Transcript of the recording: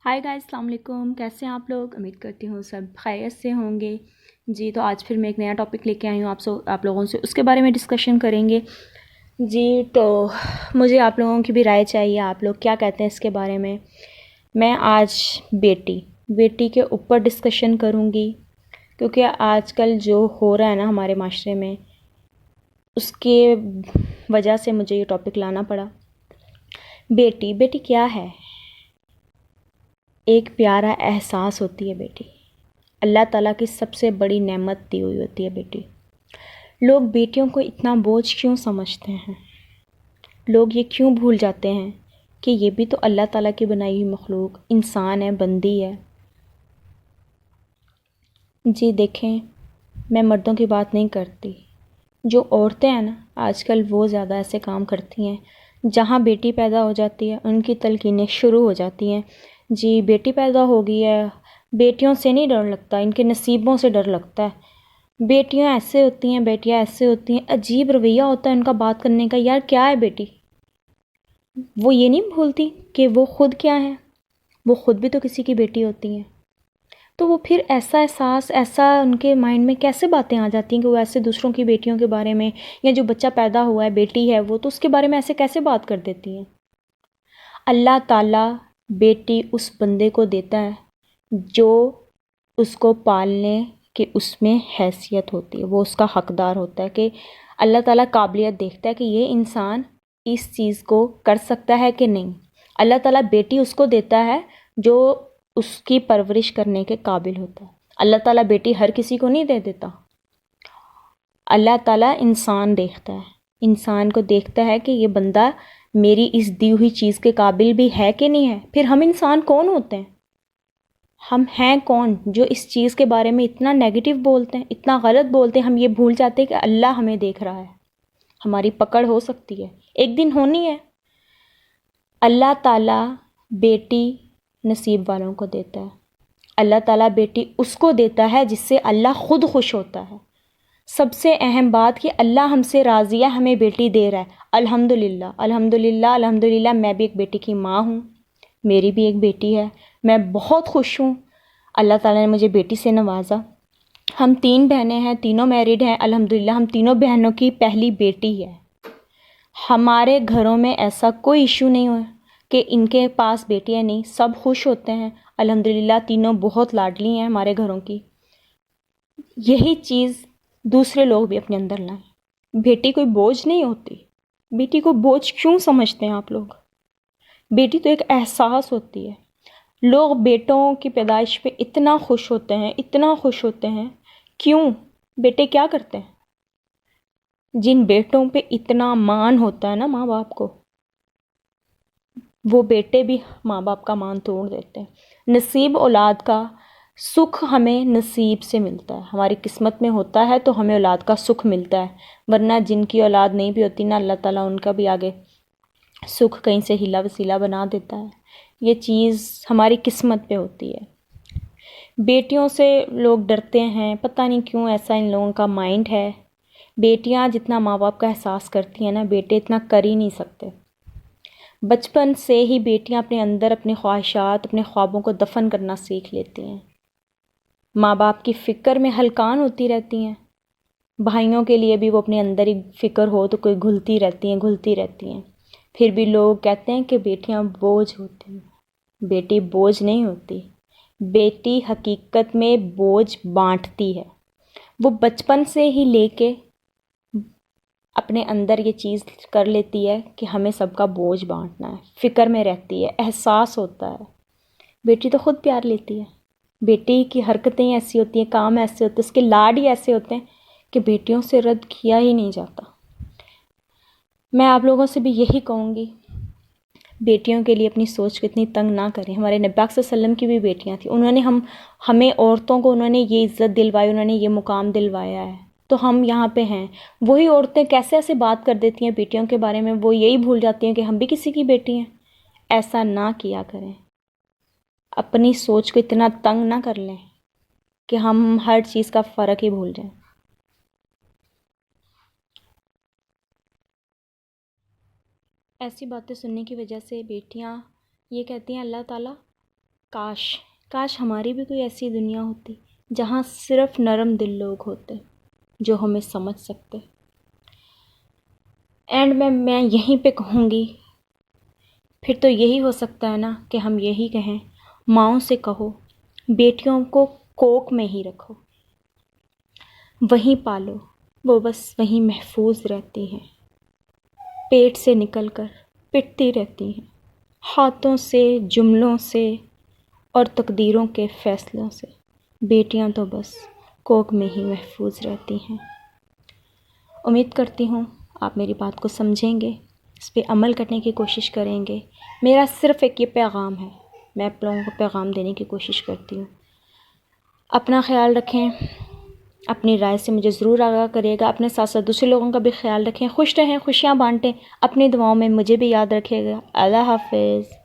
Hi guys, अस्सलाम वालेकुम। कैसे हैं आप लोग? उम्मीद करती हूँ सब खैरियत से होंगे। जी, तो आज फिर मैं एक नया टॉपिक लेके आई हूँ आप लोगों से उसके बारे में डिस्कशन करेंगे। जी, तो मुझे आप लोगों की भी राय चाहिए, आप लोग क्या कहते हैं इसके बारे में। मैं आज बेटी के ऊपर डिस्कशन करूँगी, क्योंकि आजकल जो हो रहा है ना हमारे माशरे में, उसके वजह से मुझे ये टॉपिक लाना पड़ा। बेटी क्या है? एक प्यारा एहसास होती है बेटी। अल्लाह ताला की सबसे बड़ी नेमत दी हुई होती है बेटी। लोग बेटियों को इतना बोझ क्यों समझते हैं? लोग ये क्यों भूल जाते हैं कि ये भी तो अल्लाह ताला की बनाई हुई मखलूक इंसान है, बंदी है। जी देखें, मैं मर्दों की बात नहीं करती। जो औरतें हैं ना आजकल, वो ज़्यादा ऐसे काम करती हैं। जहाँ बेटी पैदा हो जाती है उनकी तलकीनें शुरू हो जाती हैं। जी, बेटी पैदा हो गई है, बेटियों से नहीं डर लगता, इनके नसीबों से डर लगता है। बेटियां ऐसे होती हैं, बेटियां ऐसे होती हैं। अजीब रवैया होता है उनका बात करने का। यार क्या है बेटी? वो ये नहीं भूलती कि वो खुद क्या है, वो खुद भी तो किसी की बेटी होती हैं। तो वो फिर ऐसा एहसास, ऐसा उनके माइंड में कैसे बातें आ जाती हैं कि वो ऐसे दूसरों की बेटियों के बारे में, या जो बच्चा पैदा हुआ है बेटी है वो, तो उसके बारे में ऐसे कैसे बात कर देती हैं। अल्लाह ताला बेटी उस बंदे को देता है जो उसको पालने की उसमें हैसियत होती है, वो उसका हकदार होता है। कि अल्लाह ताला काबिलियत देखता है कि ये इंसान इस चीज़ को कर सकता है कि नहीं। अल्लाह ताला बेटी उसको देता है जो उसकी परवरिश करने के काबिल होता है। अल्लाह ताला बेटी हर किसी को नहीं दे देता। अल्लाह ताला इंसान देखता है, इंसान को देखता है कि ये बंदा मेरी इस दी हुई चीज़ के काबिल भी है कि नहीं है। फिर हम इंसान कौन होते हैं? हम हैं कौन जो इस चीज़ के बारे में इतना नेगेटिव बोलते हैं, इतना गलत बोलते हैं। हम ये भूल जाते हैं कि अल्लाह हमें देख रहा है, हमारी पकड़ हो सकती है, एक दिन होनी है। अल्लाह ताला बेटी नसीब वालों को देता है। अल्लाह ताला बेटी उसको देता है जिससे अल्लाह खुद खुश होता है। सबसे अहम बात कि अल्लाह हमसे राज़ी है, हमें बेटी दे रहा है। अल्हम्दुलिल्लाह, अल्हम्दुलिल्लाह, अल्हम्दुलिल्लाह। मैं भी एक बेटी की माँ हूँ, मेरी भी एक बेटी है। मैं बहुत खुश हूँ, अल्लाह ताला ने मुझे बेटी से नवाजा। हम 3 बहनें हैं, तीनों मैरिड हैं अल्हम्दुलिल्लाह। हम तीनों बहनों की पहली बेटी है। हमारे घरों में ऐसा कोई इशू नहीं हुआ कि इनके पास बेटियां नहीं, सब खुश होते हैं अल्हम्दुलिल्लाह। तीनों बहुत लाडली हैं हमारे घरों की। यही चीज़ दूसरे लोग भी अपने अंदर लाएं। बेटी कोई बोझ नहीं होती। बेटी को बोझ क्यों समझते हैं आप लोग? बेटी तो एक एहसास होती है। लोग बेटों की पैदाइश पे इतना खुश होते हैं, इतना खुश होते हैं। क्यों? बेटे क्या करते हैं? जिन बेटों पे इतना मान होता है ना माँ बाप को, वो बेटे भी माँ बाप का मान तोड़ देते हैं। नसीब औलाद का सुख हमें नसीब से मिलता है, हमारी किस्मत में होता है तो हमें औलाद का सुख मिलता है। वरना जिनकी औलाद नहीं भी होती ना, अल्लाह ताला उनका भी आगे सुख कहीं से हिला वसीला बना देता है। ये चीज़ हमारी किस्मत पे होती है। बेटियों से लोग डरते हैं, पता नहीं क्यों, ऐसा इन लोगों का माइंड है। बेटियां जितना माँ बाप का एहसास करती हैं ना, बेटे इतना कर ही नहीं सकते। बचपन से ही बेटियां अपने अंदर अपने ख्वाहिशात, अपने ख्वाबों को दफन करना सीख लेती हैं। माँ बाप की फ़िक्र में हलकान होती रहती हैं। भाइयों के लिए भी वो अपने अंदर ही फ़िक्र हो तो कोई घुलती रहती हैं, घुलती रहती हैं। फिर भी लोग कहते हैं कि बेटियां बोझ होती हैं। बेटी बोझ नहीं होती। बेटी हकीकत में बोझ बांटती है। वो बचपन से ही लेके अपने अंदर ये चीज़ कर लेती है कि हमें सबका बोझ बांटना है। फ़िक्र में रहती है, एहसास होता है। बेटी तो खुद प्यार लेती है। बेटी की हरकतें ऐसी होती हैं, काम ऐसे होते हैं, उसके लाड ही ऐसे होते हैं कि बेटियों से रद्द किया ही नहीं जाता। मैं आप लोगों से भी यही कहूँगी, बेटियों के लिए अपनी सोच को इतनी तंग ना करें। हमारे नबी पाक सल्लल्लाहु अलैहि वसल्लम की भी बेटियां थी, उन्होंने हमें औरतों को उन्होंने ये इज़्ज़त दिलवाई, उन्होंने ये मुकाम दिलवाया है, तो हम यहाँ पे हैं। वही औरतें कैसे ऐसे बात कर देती हैं बेटियों के बारे में, वो यही भूल जाती हैं कि हम भी किसी की बेटी हैं। ऐसा ना किया करें। अपनी सोच को इतना तंग ना कर लें कि हम हर चीज़ का फ़र्क ही भूल जाएं। ऐसी बातें सुनने की वजह से बेटियां ये कहती हैं, अल्लाह ताला کاش ہماری بھی کوئی ایسی دنیا ہوتی جہاں صرف نرم دل لوگ ہوتے جو ہمیں سمجھ سکتے۔ اینڈ میں یہیں پہ کہوں گی، پھر تو یہی ہو سکتا ہے نا کہ ہم یہی کہیں، ماؤں سے کہو بیٹیوں کو کوکھ میں ہی رکھو، وہیں پالو، وہ بس وہیں محفوظ رہتی ہیں، پیٹ سے نکل کر پٹتی رہتی ہیں، ہاتھوں سے، جملوں سے اور تقدیروں کے فیصلوں سے۔ بیٹیاں تو بس کوکھ میں ہی محفوظ رہتی ہیں۔ امید کرتی ہوں آپ میری بات کو سمجھیں گے، اس پہ عمل کرنے کی کوشش کریں گے۔ میرا صرف ایک یہ پیغام ہے، میں آپ لوگوں کو پیغام دینے کی کوشش کرتی ہوں۔ اپنا خیال رکھیں، اپنی رائے سے مجھے ضرور آگاہ کریے گا، اپنے ساتھ ساتھ دوسرے لوگوں کا بھی خیال رکھیں، خوش رہیں، خوشیاں بانٹیں، اپنی دعاؤں میں مجھے بھی یاد رکھیے گا۔ اللہ حافظ۔